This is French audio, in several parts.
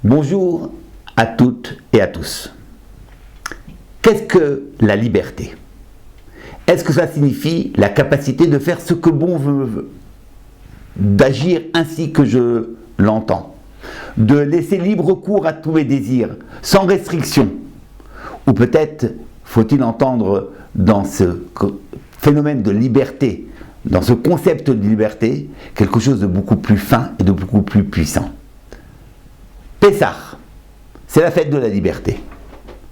Bonjour à toutes et à tous. Qu'est-ce que la liberté? Est-ce que ça signifie la capacité de faire ce que bon veut, d'agir ainsi que je l'entends, de laisser libre cours à tous mes désirs, sans restriction? Ou peut-être faut-il entendre dans ce phénomène de liberté, dans ce concept de liberté, quelque chose de beaucoup plus fin et de beaucoup plus puissant. Pessah, c'est la fête de la liberté.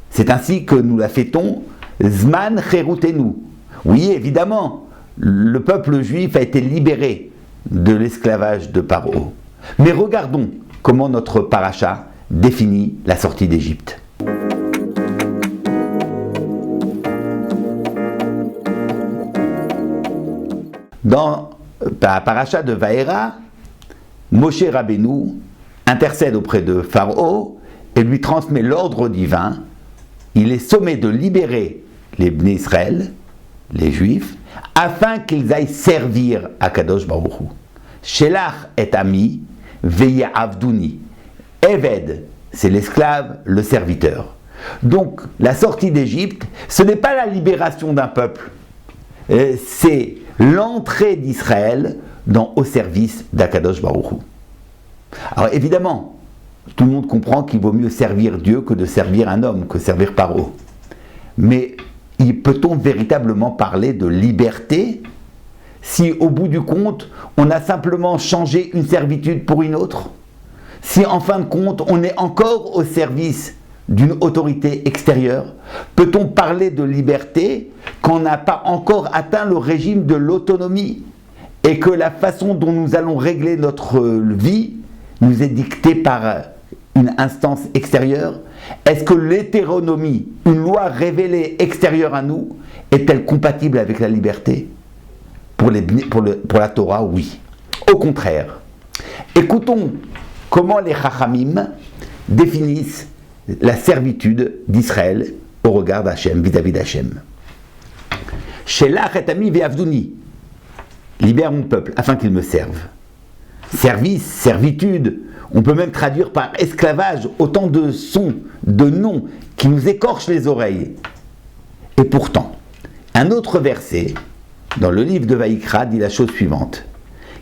C'est ainsi que nous la fêtons, Zman Cherutenu. Oui, évidemment, le peuple juif a été libéré de l'esclavage de Paro. Mais regardons comment notre paracha définit la sortie d'Égypte. Dans la paracha de Vaera, Moshe Rabbeinu intercède auprès de Pharaon et lui transmet l'ordre divin. Il est sommé de libérer les Bnei Israël, les Juifs, afin qu'ils aillent servir à Kadosh Baruch Hu. Shelach et ami, veya avduni. Eved, c'est l'esclave, le serviteur. Donc, la sortie d'Égypte, ce n'est pas la libération d'un peuple, c'est l'entrée d'Israël au service d'Akadosh Baruch Hu. Alors évidemment, tout le monde comprend qu'il vaut mieux servir Dieu que de servir un homme, que servir Paro. Mais peut-on véritablement parler de liberté si au bout du compte, on a simplement changé une servitude pour une autre? Si en fin de compte, on est encore au service d'une autorité extérieure? Peut-on parler de liberté quand on n'a pas encore atteint le régime de l'autonomie et que la façon dont nous allons régler notre vie nous est dictée par une instance extérieure? Est-ce que l'hétéronomie, une loi révélée extérieure à nous, est-elle compatible avec la liberté? Pour la Torah, oui. Au contraire. Écoutons comment les Chachamim définissent la servitude d'Israël au regard d'Hachem, vis-à-vis d'Hachem. Shelach et ami ve'avduni. Libère mon peuple afin qu'il me serve. Service, servitude, on peut même traduire par esclavage, autant de sons, de noms qui nous écorchent les oreilles. Et pourtant, un autre verset dans le livre de Vaïkra dit la chose suivante: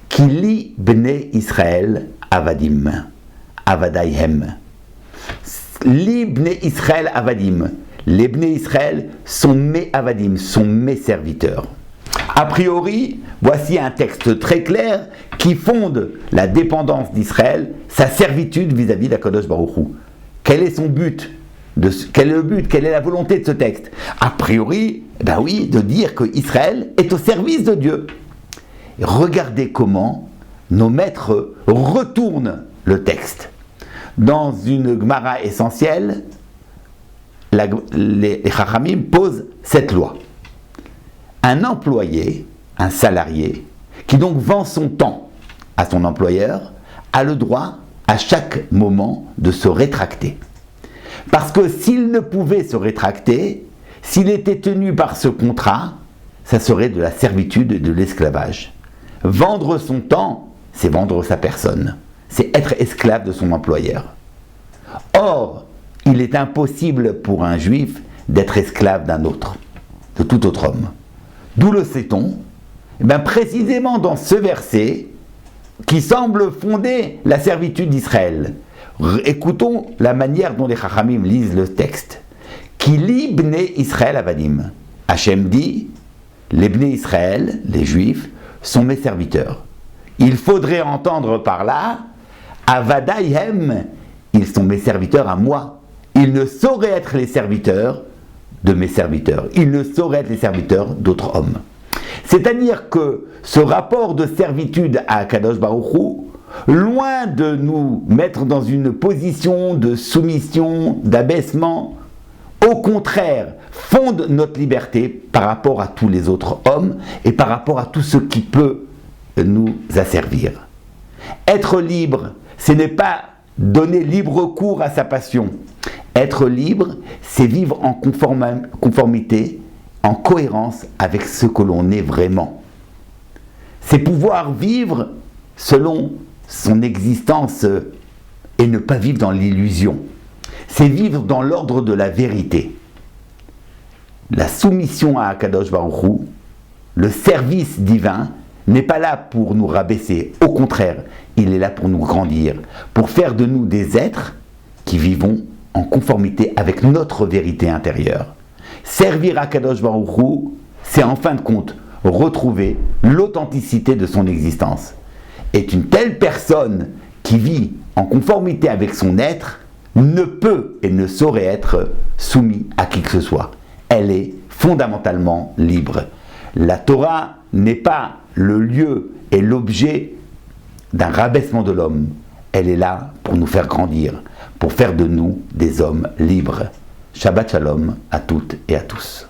Ki li bnei Israël avadim, avadayhem. Li bnei Israël avadim. Les bnei Israël sont mes avadim, sont mes serviteurs. A priori, voici un texte très clair qui fonde la dépendance d'Israël, sa servitude vis-à-vis d'Akadosh Baruch Hu. Quel est son but? Quel est le but? Quelle est la volonté de ce texte? A priori, ben oui, de dire que Israël est au service de Dieu. Et regardez comment nos maîtres retournent le texte. Dans une Gemara essentielle, les Chachamim posent cette loi. Un employé, un salarié, qui donc vend son temps à son employeur, a le droit à chaque moment de se rétracter. Parce que s'il ne pouvait se rétracter, s'il était tenu par ce contrat, ça serait de la servitude et de l'esclavage. Vendre son temps, c'est vendre sa personne. C'est être esclave de son employeur. Or, il est impossible pour un juif d'être esclave d'un autre, de tout autre homme. D'où le sait-on? Précisément dans ce verset qui semble fonder la servitude d'Israël. Écoutons la manière dont les Chachamim lisent le texte. Ki li bnei Israël avadim. Hachem dit, les bnei Israël, les Juifs, sont mes serviteurs. Il faudrait entendre par là, avadayhem, ils sont mes serviteurs à moi. Ils ne sauraient être les serviteurs de mes serviteurs. Ils ne sauraient être les serviteurs d'autres hommes. C'est-à-dire que ce rapport de servitude à Kadosh Baruch Hu, loin de nous mettre dans une position de soumission, d'abaissement, au contraire, fonde notre liberté par rapport à tous les autres hommes et par rapport à tout ce qui peut nous asservir. Être libre, ce n'est pas donner libre cours à sa passion. Être libre, c'est vivre en conformité, en cohérence avec ce que l'on est vraiment. C'est pouvoir vivre selon son existence et ne pas vivre dans l'illusion. C'est vivre dans l'ordre de la vérité. La soumission à Akadosh Baruch Hu, le service divin, n'est pas là pour nous rabaisser. Au contraire, il est là pour nous grandir, pour faire de nous des êtres qui vivons en conformité avec notre vérité intérieure. Servir Akadosh Baruch Hu, c'est en fin de compte retrouver l'authenticité de son existence. Et une telle personne qui vit en conformité avec son être ne peut et ne saurait être soumise à qui que ce soit. Elle est fondamentalement libre. La Torah n'est pas le lieu et l'objet d'un rabaissement de l'homme. Elle est là pour nous faire grandir, pour faire de nous des hommes libres. Shabbat Shalom à toutes et à tous.